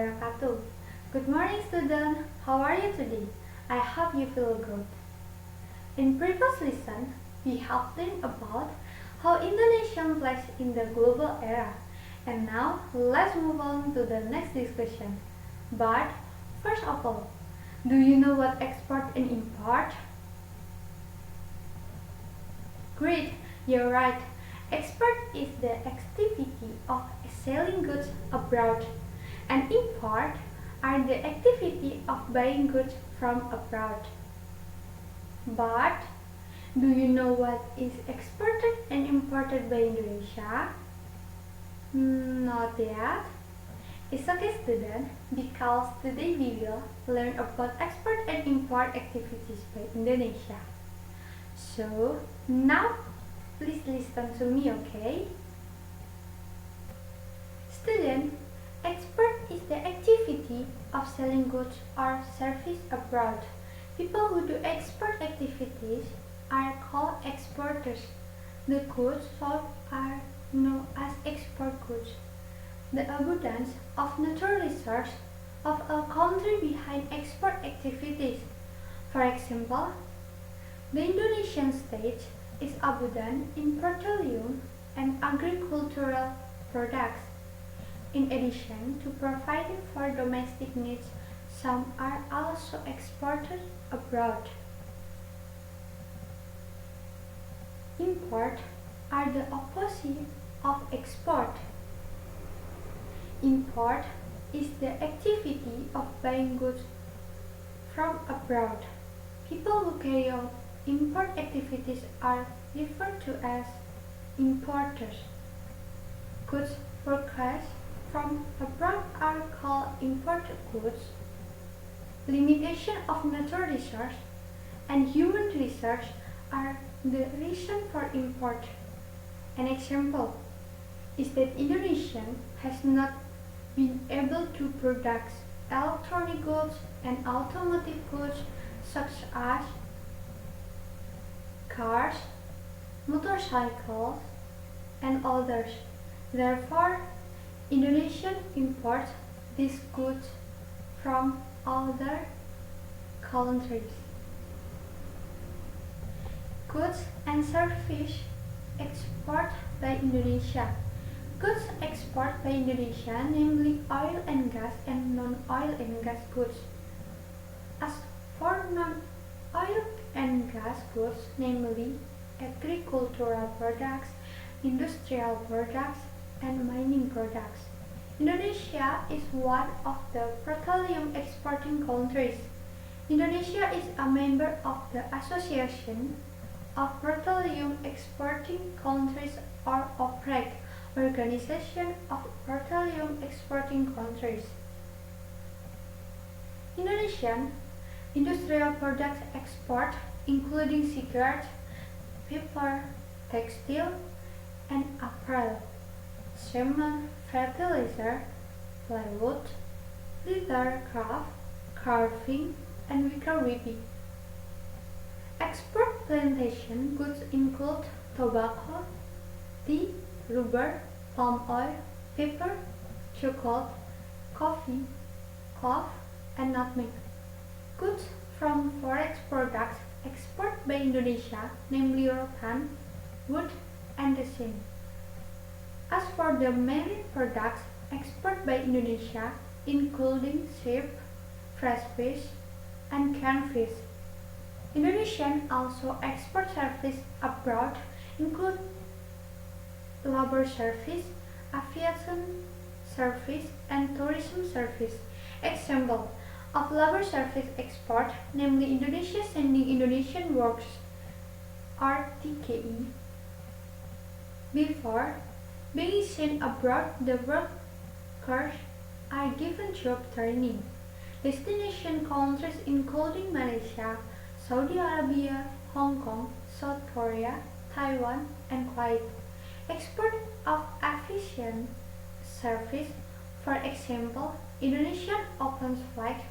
wabarakatuh. Good morning, student. How are you today? I hope you feel good. In previous lesson, we have learned about how Indonesia plays in the global era. And now, let's move on to the next discussion. But, first of all, do you know what export and import? Great, you're right. Export is the activity of selling goods abroad, and import are the activity of buying goods from abroad. But do you know what is exported and imported by Indonesia? Not yet. It's okay, student, because today we will learn about export and import activities by Indonesia. So now please listen to me, okay? Student, export is the activity of selling goods or service abroad. People who do export activities are called exporters. The goods sold are known as export goods. The abundance of natural resources of a country behind export activities. For example, the Indonesian state is abundant in petroleum and agricultural products. In addition to providing for domestic needs, some are also exported abroad. Import are the opposite of export. Import is the activity of buying goods from abroad. People who carry out import activities are referred to as importers. Goods purchased from abroad are called imported goods. Limitation of natural resource and human resource are the reason for import. An example is that Indonesia has not been able to produce electronic goods and automotive goods such as cars, motorcycles, and others. Therefore, Indonesia imports these goods from other countries. Goods and services export by Indonesia. Goods export by Indonesia, namely oil and gas and non-oil and gas goods. As for non-oil and gas goods, namely agricultural products, industrial products, and mining products. Indonesia is one of the petroleum exporting countries. Indonesia is a member of the Association of Petroleum Exporting Countries or OPEC, Organization of Petroleum Exporting Countries. Indonesian industrial products export including cigarettes, paper, textile, and apparel, cement, fertilizer, plywood, leather craft, carving, and wicker weaving. Export plantation goods include tobacco, tea, rubber, palm oil, paper, chocolate, coffee, cloth, and nutmeg. Goods from forest products exported by Indonesia, namely rattan, wood, and resin. As for the marine products exported by Indonesia, including sheep, fresh fish, and canned fish. Indonesia also export services abroad, include labor service, aviation service, and tourism service. Example of labor service export, namely Indonesia sending Indonesian workers (RTKI). Before being sent abroad, the workers are given job training. Destination countries including Malaysia, Saudi Arabia, Hong Kong, South Korea, Taiwan, and Kuwait. Export of aviation service, for example, Indonesia opens flights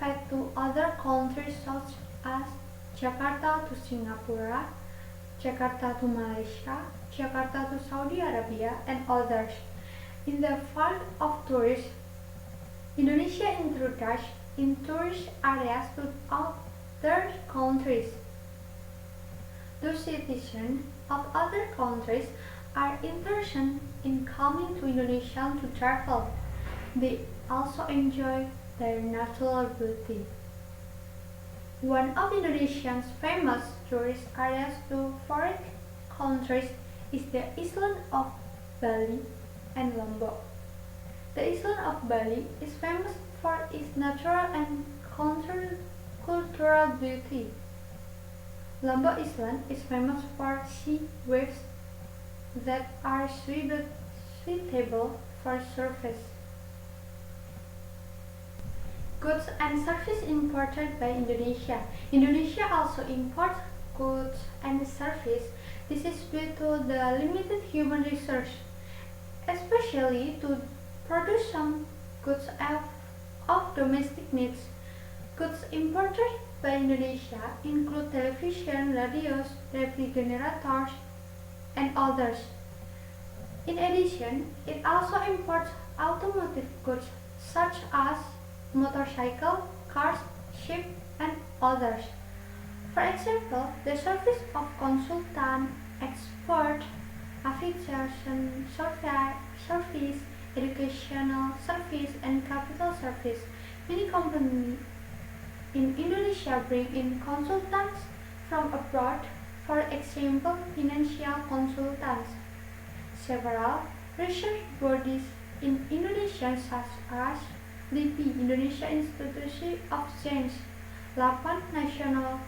paid to other countries such as Jakarta to Singapore, Jakarta to Malaysia, Jakarta to Saudi Arabia, and others. In the field of tourism, Indonesia introduced in tourist areas to other countries. Those citizens of other countries are interested in coming to Indonesia to travel. They also enjoy their natural beauty. One of Indonesia's famous tourist areas to foreign countries is the island of Bali and Lombok. The island of Bali is famous for its natural and cultural beauty. Lombok Island is famous for sea waves that are suitable for surface. Goods and services imported by Indonesia. Indonesia also imports goods and services. This is due to the limited human resource, especially to produce some goods of domestic needs. Goods imported by Indonesia include television, radios, refrigerators, and others. In addition, it also imports automotive goods such as motorcycles, cars, ships, and others. For example, the service of consultant, export, aviation service, educational service, and capital service. Many companies in Indonesia bring in consultants from abroad, for example, financial consultants. Several research bodies in Indonesia such as LIPI, Indonesia Institute of Science, Lapan National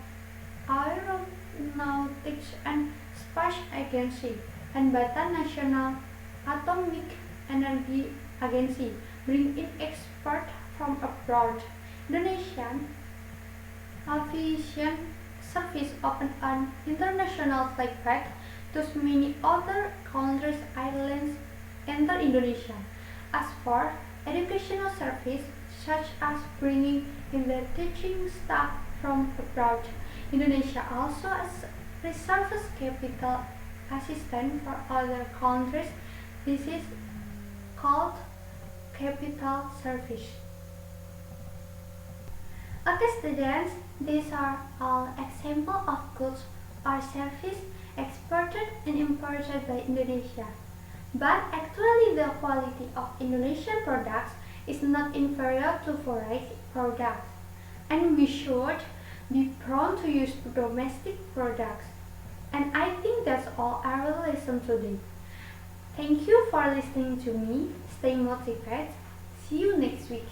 Aeronautics and Space Agency, and Batam National Atomic Energy Agency bring in experts from abroad. Indonesian aviation service open an international flight path to many other countries' islands enter Indonesia. As for educational service, such as bringing in the teaching staff from abroad, Indonesia also reserves capital assistance for other countries. This is called capital service. Okay students, these are all examples of goods or services exported and imported by Indonesia. But actually the quality of Indonesian products is not inferior to foreign products, and we should be prone to use domestic products. And I think that's all I will listen today. Thank you for listening to me. Stay motivated. See you next week.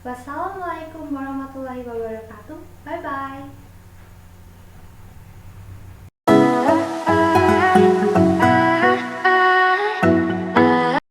Wassalamualaikum warahmatullahi wabarakatuh. Bye bye.